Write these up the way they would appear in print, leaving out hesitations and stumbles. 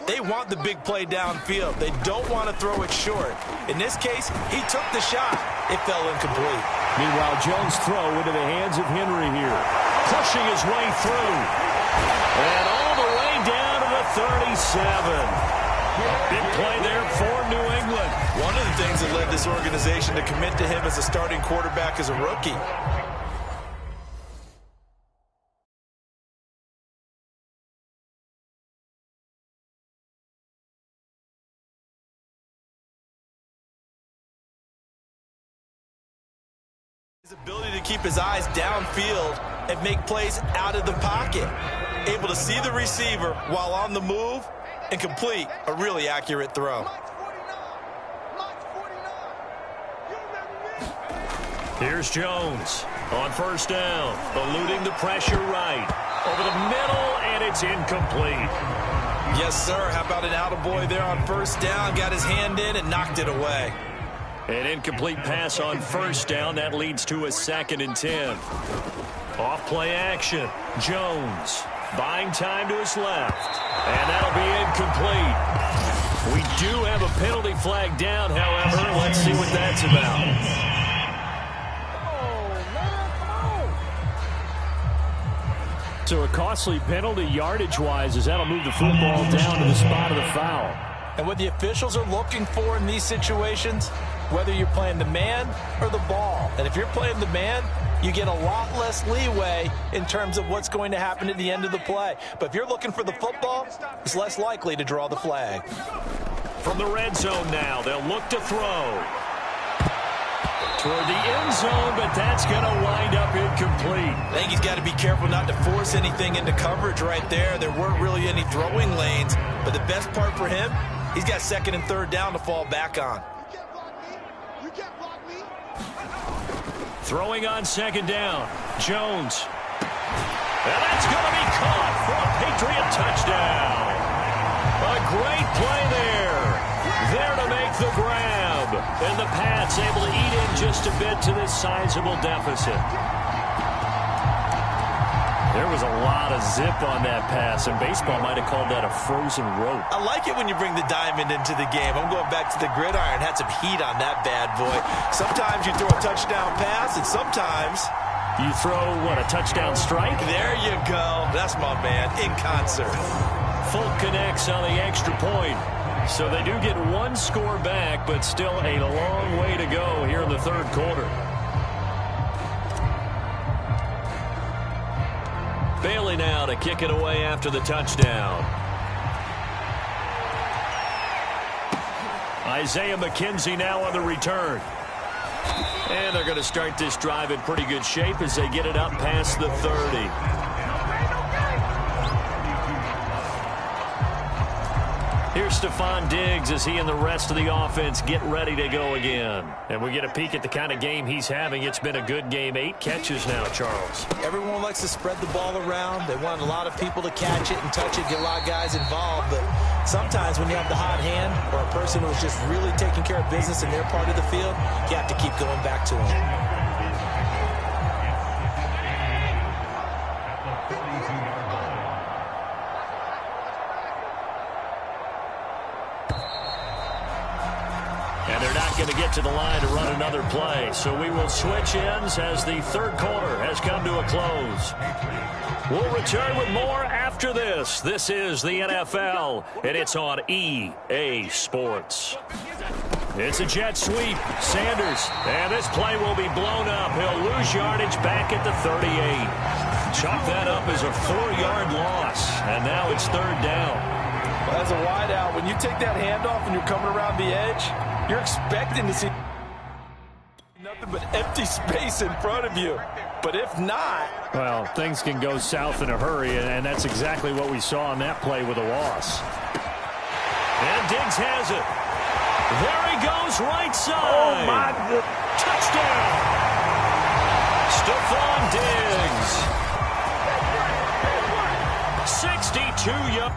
They want the big play downfield. They don't want to throw it short. In this case, he took the shot. It fell incomplete. Meanwhile, Jones' throw into the hands of Henry here. Pushing his way through. And all the way down to the 37. Big play there for New England. One of the things that led this organization to commit to him as a starting quarterback as a rookie. His ability to keep his eyes downfield and make plays out of the pocket. Able to see the receiver while on the move and complete a really accurate throw. Here's Jones on first down, eluding the pressure right. Over the middle, and it's incomplete. Yes, sir. How about an attaboy there on first down? Got his hand in and knocked it away. An incomplete pass on first down. That leads to a 2nd and 10. Off play action. Jones buying time to his left. And that'll be incomplete. We do have a penalty flag down, however. Let's see what that's about. So a costly penalty yardage-wise as that'll move the football down to the spot of the foul. And what the officials are looking for in these situations, whether you're playing the man or the ball. And if you're playing the man, you get a lot less leeway in terms of what's going to happen at the end of the play. But if you're looking for the football, it's less likely to draw the flag. From the red zone now, they'll look to throw. Toward the end zone, but that's going to wind up incomplete. I think he's got to be careful not to force anything into coverage right there. There weren't really any throwing lanes, but the best part for him, he's got 2nd and 3rd down to fall back on. Throwing on 2nd down, Jones. And that's going to be caught for a Patriot touchdown. A great play there. There to make the grab. And the Pats able to eat in just a bit to this sizable deficit. There was a lot of zip on that pass, and baseball might have called that a frozen rope. I like it when you bring the diamond into the game. I'm going back to the gridiron. Had some heat on that bad boy. Sometimes you throw a touchdown pass, and sometimes you throw, what, a touchdown strike? There you go. That's my man, in concert. Folk connects on the extra point. So they do get one score back, but still a long way to go here in the 3rd quarter. Bailey now to kick it away after the touchdown. Isaiah McKenzie now on the return. And they're going to start this drive in pretty good shape as they get it up past the 30. Here's Stephon Diggs as he and the rest of the offense get ready to go again. And we get a peek at the kind of game he's having. It's been a good game. 8 catches now, Charles. Everyone likes to spread the ball around. They want a lot of people to catch it and touch it, get a lot of guys involved. But sometimes when you have the hot hand or a person who's just really taking care of business in their part of the field, you have to keep going back to them. Going to get to the line to run another play. So we will switch ends as the 3rd quarter has come to a close. We'll return with more after this. This is the NFL, and it's on EA Sports. It's a jet sweep. Sanders, and this play will be blown up. He'll lose yardage back at the 38. Chalk that up as a 4-yard loss, and now it's 3rd down. Well, as a wideout, when you take that handoff and you're coming around the edge, you're expecting to see nothing but empty space in front of you. But if not... Well, things can go south in a hurry, and that's exactly what we saw on that play with a loss. And Diggs has it. There he goes, right side. Oh, my God. Touchdown. Stephon Diggs. 62 yards.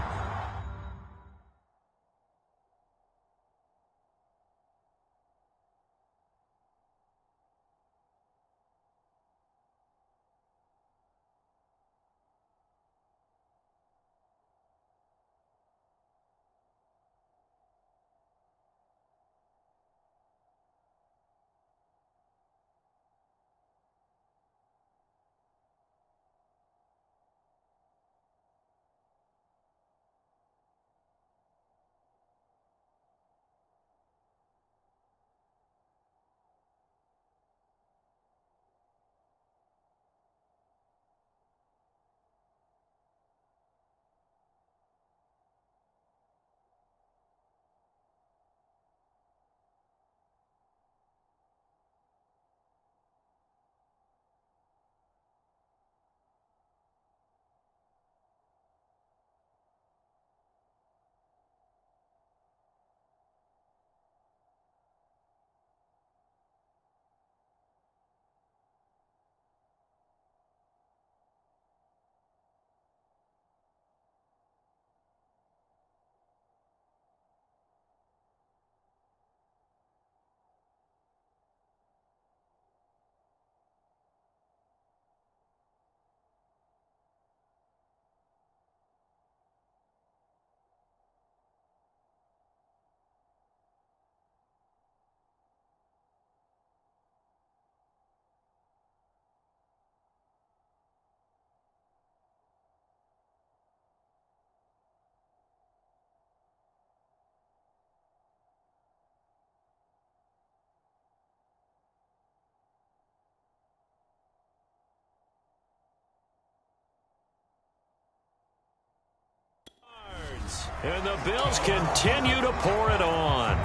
And the Bills continue to pour it on.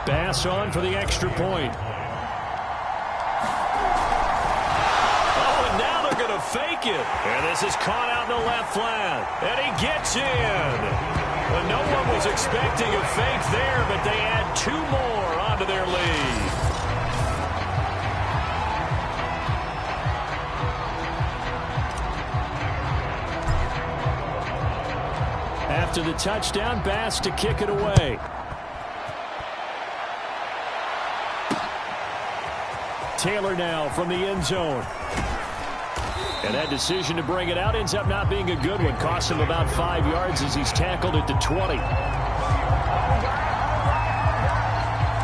Bass on for the extra point. Oh, and now they're going to fake it. And this is caught out in the left flat. And he gets in. Well, no one was expecting a fake there, but they add 2 more onto their lead. After the touchdown, Bass to kick it away. Taylor now from the end zone. And that decision to bring it out ends up not being a good one. Costs him about 5 yards as he's tackled at the 20.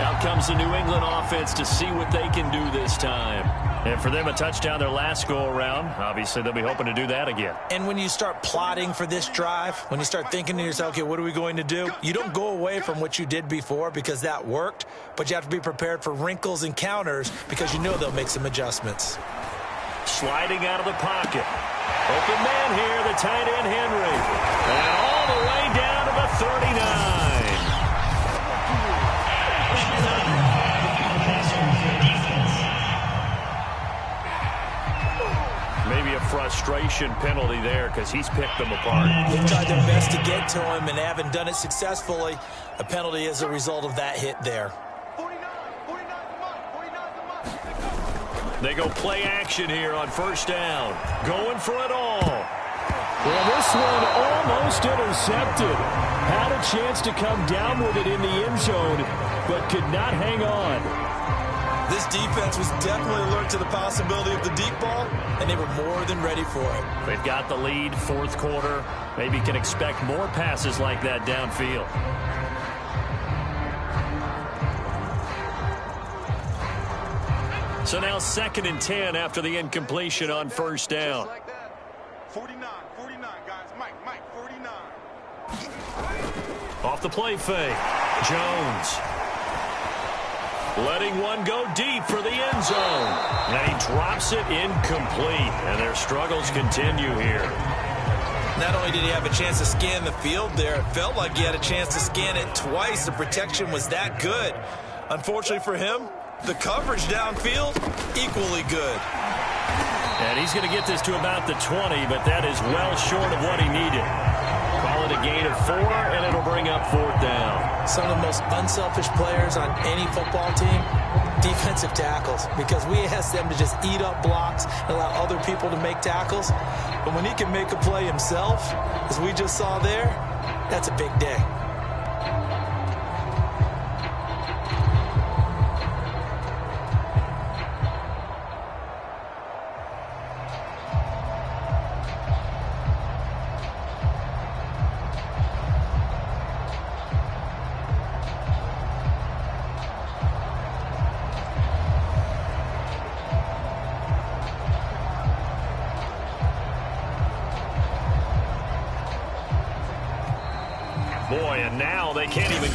Out comes the New England offense to see what they can do this time. And for them, a touchdown their last go-around. Obviously, they'll be hoping to do that again. And when you start plotting for this drive, when you start thinking to yourself, okay, what are we going to do? You don't go away from what you did before because that worked, but you have to be prepared for wrinkles and counters because you know they'll make some adjustments. Sliding out of the pocket. Open man here, the tight end Henry. And all the way down to the 39. Maybe a frustration penalty there because he's picked them apart. They tried their best to get to him and haven't done it successfully. A penalty as a result of that hit there. They go play action here on first down. Going for it all. Well, this one almost intercepted. Had a chance to come down with it in the end zone, but could not hang on. This defense was definitely alert to the possibility of the deep ball, and they were more than ready for it. They've got the lead, fourth quarter. Maybe can expect more passes like that downfield. So now 2nd and 10 after the incompletion on first down. 49, guys. Mike, 49. Off the play fake. Jones. Letting one go deep for the end zone. And he drops it incomplete. And their struggles continue here. Not only did he have a chance to scan the field there, it felt like he had a chance to scan it twice. The protection was that good. Unfortunately for him, the coverage downfield, equally good. And he's going to get this to about the 20, but that is well short of what he needed. Call it a gain of 4, and it'll bring up 4th down. Some of the most unselfish players on any football team, defensive tackles, because we ask them to just eat up blocks and allow other people to make tackles. But when he can make a play himself, as we just saw there, that's a big day. Boy, and now they can't even...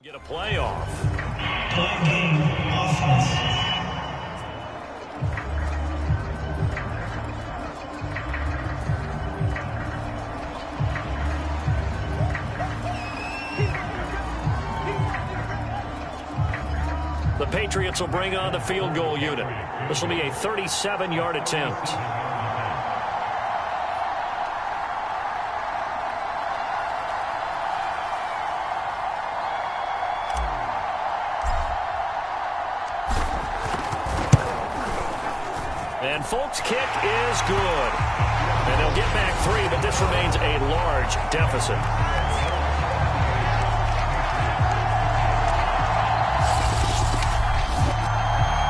get a playoff. The Patriots will bring on the field goal unit. This will be a 37-yard attempt. And Folk's kick is good. And they'll get back 3, but this remains a large deficit.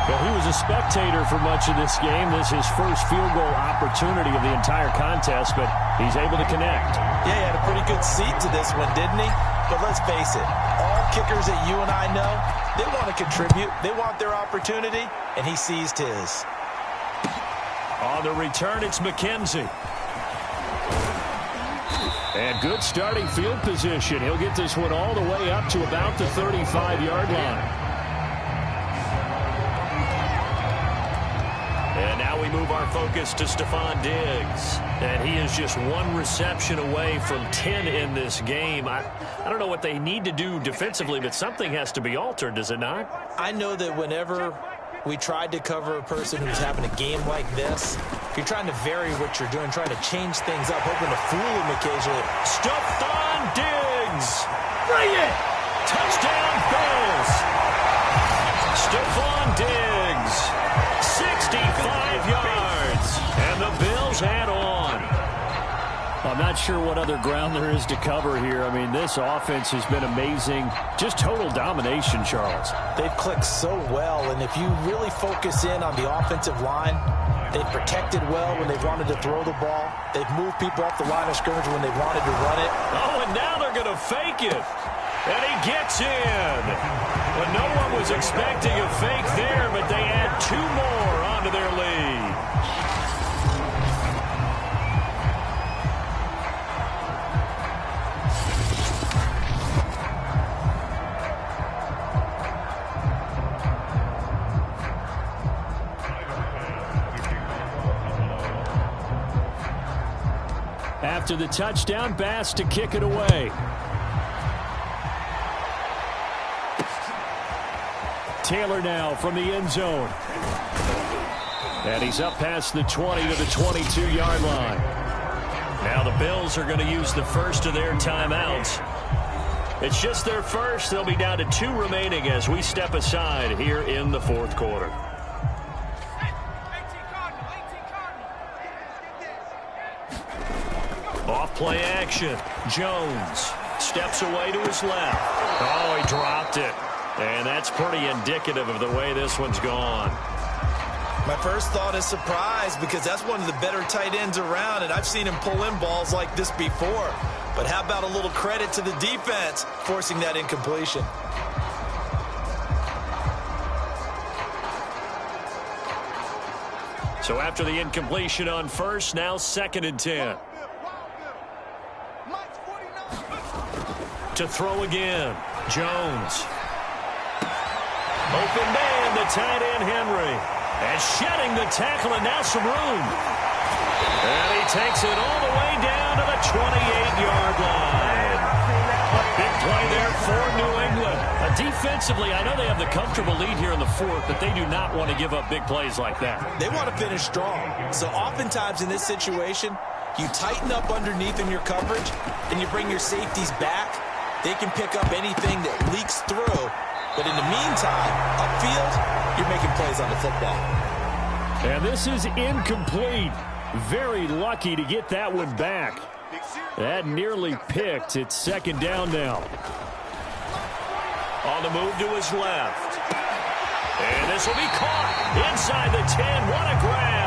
Well, he was a spectator for much of this game. This is his first field goal opportunity of the entire contest, but he's able to connect. Yeah, he had a pretty good seat to this one, didn't he? But let's face it, all kickers that you and I know, they want to contribute. They want their opportunity, and he seized his. On the return, it's McKenzie. And good starting field position. He'll get this one all the way up to about the 35-yard line. And now we move our focus to Stephon Diggs. And he is just 1 reception away from 10 in this game. I don't know what they need to do defensively, but something has to be altered, does it not? I know that whenever we tried to cover a person who's having a game like this, you're trying to vary what you're doing, trying to change things up, hoping to fool him occasionally. Stephon Diggs! Bring it! Touchdown Bills! Stephon Diggs! 65 yards! And the Bills add on. I'm not sure what other ground there is to cover here. I mean, this offense has been amazing. Just total domination, Charles. They've clicked so well, and if you really focus in on the offensive line, they've protected well when they've wanted to throw the ball. They've moved people off the line of scrimmage when they wanted to run it. Oh, and now they're going to fake it. And he gets in. But no one was expecting a fake there, but they add 2 more onto their lead. After the touchdown, Bass to kick it away. Taylor now from the end zone. And he's up past the 20 to the 22-yard line. Now the Bills are going to use the first of their timeouts. It's just their first. They'll be down to 2 remaining as we step aside here in the 4th quarter. Off play action. Jones steps away to his left. Oh, he dropped it. And that's pretty indicative of the way this one's gone. My first thought is surprise, because that's one of the better tight ends around, and I've seen him pull in balls like this before. But how about a little credit to the defense forcing that incompletion? So after the incompletion on first, now 2nd and 10. To throw again. Jones. Open man, the tight end, Henry. And shedding the tackle, and now some room. And he takes it all the way down to the 28-yard line. Big play there for New England. Defensively, I know they have the comfortable lead here in the 4th, but they do not want to give up big plays like that. They want to finish strong. So oftentimes in this situation, you tighten up underneath in your coverage, and you bring your safeties back. They can pick up anything that leaks through. But in the meantime, upfield, you're making plays on the football. And this is incomplete. Very lucky to get that one back. That nearly picked. It's 2nd down now. On the move to his left. And this will be caught inside the 10. What a grab.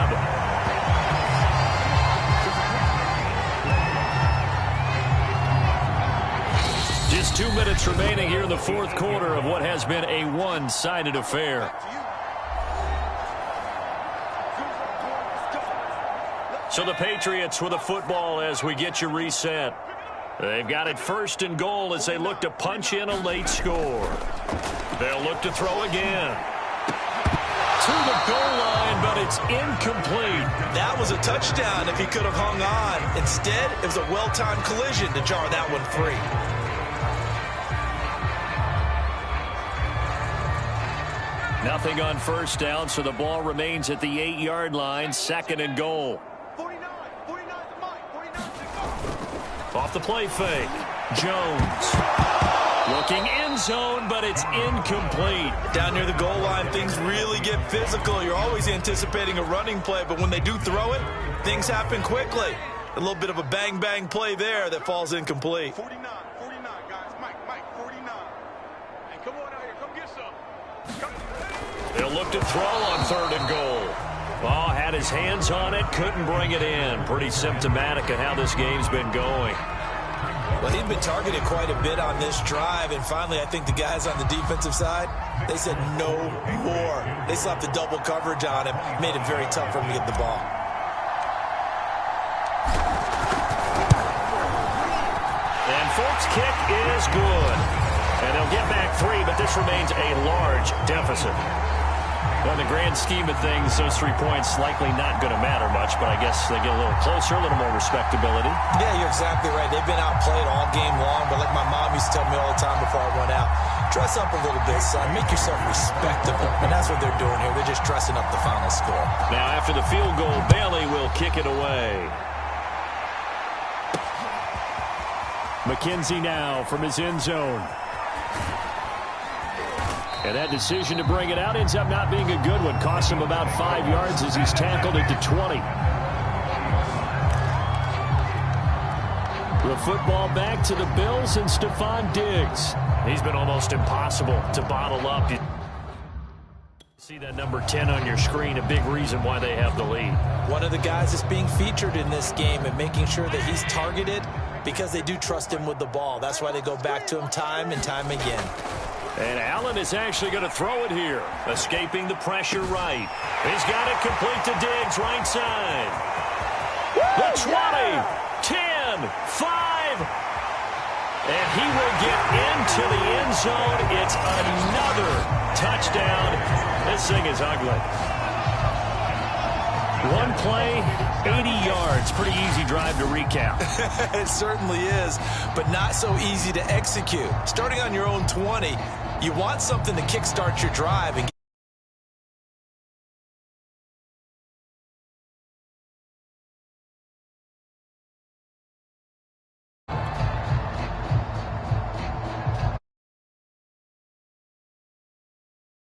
Just 2 minutes remaining here in the 4th quarter of what has been a one-sided affair. So the Patriots with a football as we get you reset. They've got it 1st and goal as they look to punch in a late score. They'll look to throw again. To the goal line, but it's incomplete. That was a touchdown if he could have hung on. Instead, it was a well-timed collision to jar that one free. Nothing on 1st down, so the ball remains at the 8-yard line, 2nd and goal. 49, Off the play fake. Jones. Looking end zone, but it's incomplete. Down near the goal line, things really get physical. You're always anticipating a running play, but when they do throw it, things happen quickly. A little bit of a bang-bang play there that falls incomplete. 49, guys. Mike, 49. And come on out here. Come get some. They'll look to throw on 3rd and goal. Oh, had his hands on it, couldn't bring it in. Pretty symptomatic of how this game's been going. Well, he'd been targeted quite a bit on this drive, and finally I think the guys on the defensive side, they said no more. They slapped the double coverage on him, made it very tough for him to get the ball. And Folk's kick is good. And they'll get back 3, but this remains a large deficit. Well, in the grand scheme of things, those 3 points likely not going to matter much, but I guess they get a little closer, a little more respectability. Yeah, you're exactly right. They've been outplayed all game long, but like my mom used to tell me all the time before I went out, dress up a little bit, son. Make yourself respectable. And that's what they're doing here. They're just dressing up the final score. Now, after the field goal, Bailey will kick it away. McKenzie now from his end zone. And that decision to bring it out ends up not being a good one. Costs him about 5 yards as he's tackled at the 20. The football back to the Bills and Stephon Diggs. He's been almost impossible to bottle up. You see that number 10 on your screen, a big reason why they have the lead. One of the guys that's being featured in this game and making sure that he's targeted because they do trust him with the ball. That's why they go back to him time and time again. And Allen is actually going to throw it here. Escaping the pressure right. He's got it complete to Diggs, right side. The 20, 10, 5. And he will get into the end zone. It's another touchdown. This thing is ugly. One play, 80 yards. Pretty easy drive to recap. It certainly is, but not so easy to execute. Starting on your own 20, you want something to kickstart your drive and